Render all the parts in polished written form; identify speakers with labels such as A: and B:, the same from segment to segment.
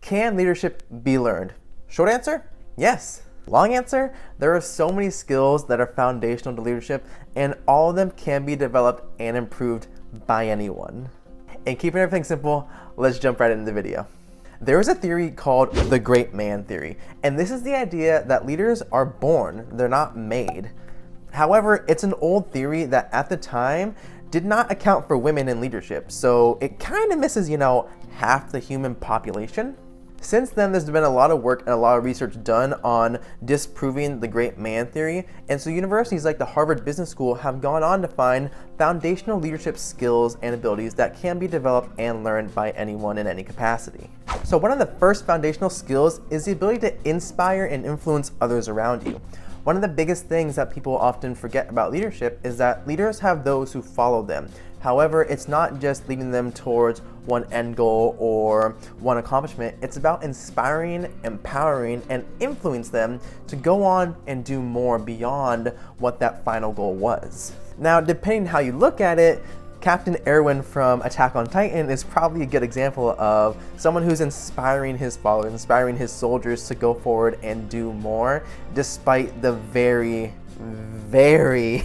A: Can leadership be learned? Short answer, yes. Long answer, there are so many skills that are foundational to leadership, and all of them can be developed and improved by anyone. And keeping everything simple, let's jump right into the video. There is a theory called the great man theory, and this is the idea that leaders are born, they're not made. However, it's an old theory that at the time did not account for women in leadership, so it kind of misses, half the human population. Since then, there's been a lot of work and a lot of research done on disproving the great man theory, and so universities like the Harvard Business School have gone on to find foundational leadership skills and abilities that can be developed and learned by anyone in any capacity. So one of the first foundational skills is the ability to inspire and influence others around you. One of the biggest things that people often forget about leadership is that leaders have those who follow them. However, it's not just leading them towards one end goal or one accomplishment. It's about inspiring, empowering, and influence them to go on and do more beyond what that final goal was. Now, depending how you look at it, Captain Erwin from Attack on Titan is probably a good example of someone who's inspiring his followers, inspiring his soldiers to go forward and do more, despite the very, very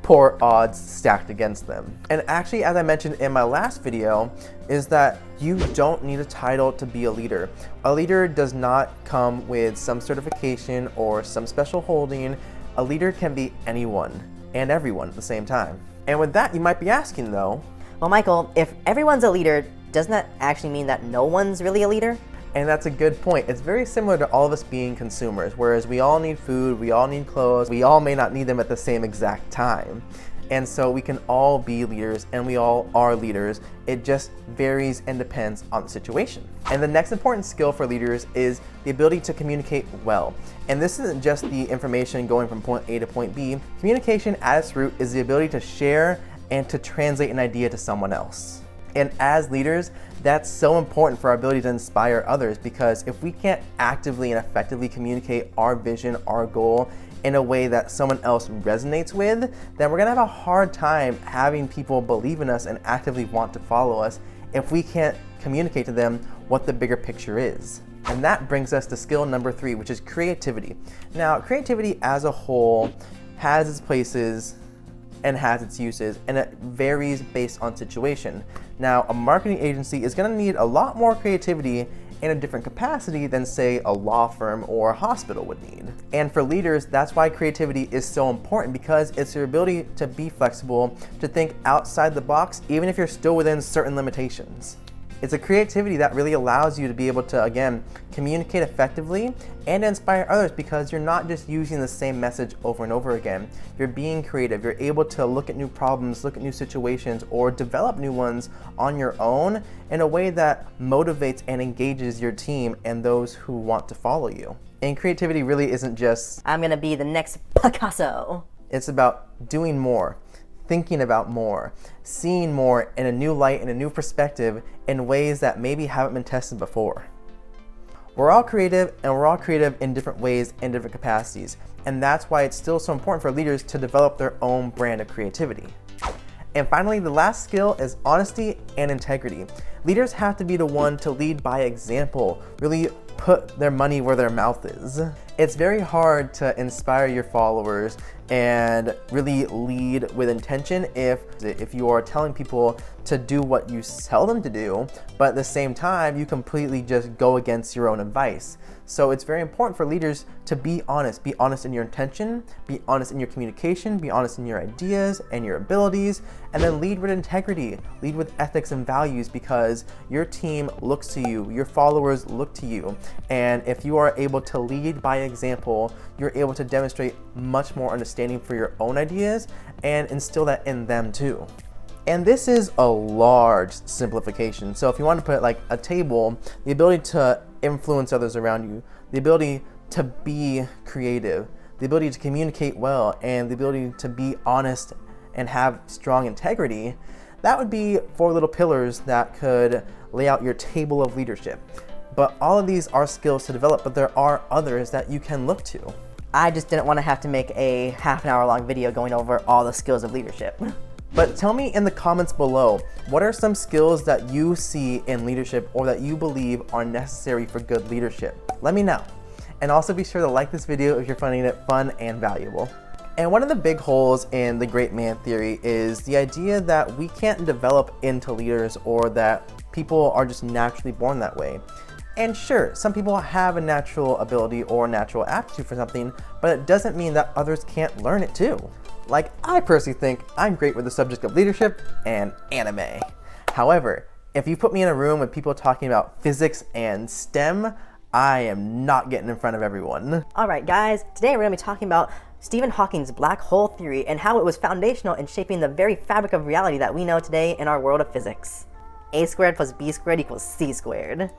A: poor odds stacked against them. And actually, as I mentioned in my last video, is that you don't need a title to be a leader. A leader does not come with some certification or some special holding. A leader can be anyone and everyone at the same time. And with that, you might be asking though,
B: well, Michael, if everyone's a leader, doesn't that actually mean that no one's really a leader?
A: And that's a good point. It's very similar to all of us being consumers, whereas we all need food, we all need clothes, we all may not need them at the same exact time. And so we can all be leaders, and we all are leaders. It just varies and depends on the situation. And the next important skill for leaders is the ability to communicate well. And this isn't just the information going from point A to point B. Communication at its root is the ability to share and to translate an idea to someone else. And as leaders, that's so important for our ability to inspire others, because if we can't actively and effectively communicate our vision, our goal, in a way that someone else resonates with, then we're gonna have a hard time having people believe in us and actively want to follow us if we can't communicate to them what the bigger picture is. And that brings us to skill number 3, which is creativity. Now, creativity as a whole has its places and has its uses, and it varies based on situation. Now, a marketing agency is gonna need a lot more creativity in a different capacity than, say, a law firm or a hospital would need. And for leaders, that's why creativity is so important, because it's your ability to be flexible, to think outside the box, even if you're still within certain limitations. It's a creativity that really allows you to be able to, again, communicate effectively and inspire others, because you're not just using the same message over and over again. You're being creative. You're able to look at new problems, look at new situations, or develop new ones on your own in a way that motivates and engages your team and those who want to follow you. And creativity really isn't just,
B: I'm gonna be the next Picasso.
A: It's about doing more, thinking about more, seeing more in a new light, in a new perspective, in ways that maybe haven't been tested before. We're all creative, and we're all creative in different ways and different capacities. And that's why it's still so important for leaders to develop their own brand of creativity. And finally, the last skill is honesty and integrity. Leaders have to be the one to lead by example, really put their money where their mouth is. It's very hard to inspire your followers and really lead with intention if you are telling people to do what you tell them to do, but at the same time, you completely just go against your own advice. So it's very important for leaders to be honest in your intention, be honest in your communication, be honest in your ideas and your abilities, and then lead with integrity, lead with ethics and values, because your team looks to you, your followers look to you. And if you are able to lead by example, you're able to demonstrate much more understanding for your own ideas and instill that in them too. And this is a large simplification. So if you want to put it like a table, the ability to influence others around you, the ability to be creative, the ability to communicate well, and the ability to be honest and have strong integrity, that would be 4 little pillars that could lay out your table of leadership. But all of these are skills to develop, but there are others that you can look to.
B: I just didn't want to have to make a half an hour long video going over all the skills of leadership.
A: But tell me in the comments below, what are some skills that you see in leadership or that you believe are necessary for good leadership? Let me know. And also be sure to like this video if you're finding it fun and valuable. And one of the big holes in the great man theory is the idea that we can't develop into leaders or that people are just naturally born that way. And sure, some people have a natural ability or natural aptitude for something, but it doesn't mean that others can't learn it too. Like, I personally think I'm great with the subject of leadership and anime. However, if you put me in a room with people talking about physics and STEM, I am not getting in front of everyone.
B: Alright guys, today we're going to be talking about Stephen Hawking's black hole theory and how it was foundational in shaping the very fabric of reality that we know today in our world of physics. A squared plus B squared equals C squared.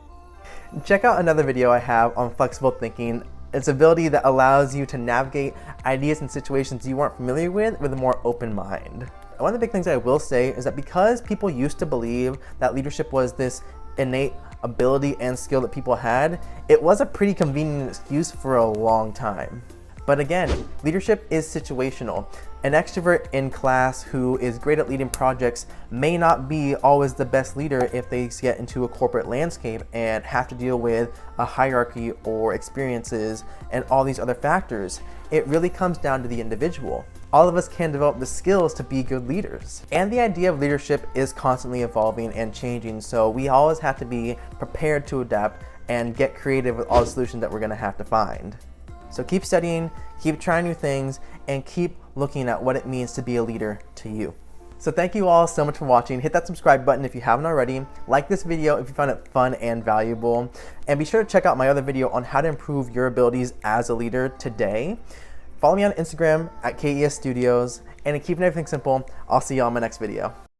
A: Check out another video I have on flexible thinking. It's an ability that allows you to navigate ideas and situations you weren't familiar with a more open mind. And one of the big things I will say is that because people used to believe that leadership was this innate ability and skill that people had, it was a pretty convenient excuse for a long time. But again, leadership is situational. An extrovert in class who is great at leading projects may not be always the best leader if they get into a corporate landscape and have to deal with a hierarchy or experiences and all these other factors. It really comes down to the individual. All of us can develop the skills to be good leaders. And the idea of leadership is constantly evolving and changing, so we always have to be prepared to adapt and get creative with all the solutions that we're gonna have to find. So keep studying, keep trying new things, and keep looking at what it means to be a leader to you. So thank you all so much for watching. Hit that subscribe button if you haven't already. Like this video if you found it fun and valuable. And be sure to check out my other video on how to improve your abilities as a leader today. Follow me on Instagram at KES Studios. And to keep everything simple, I'll see you on my next video.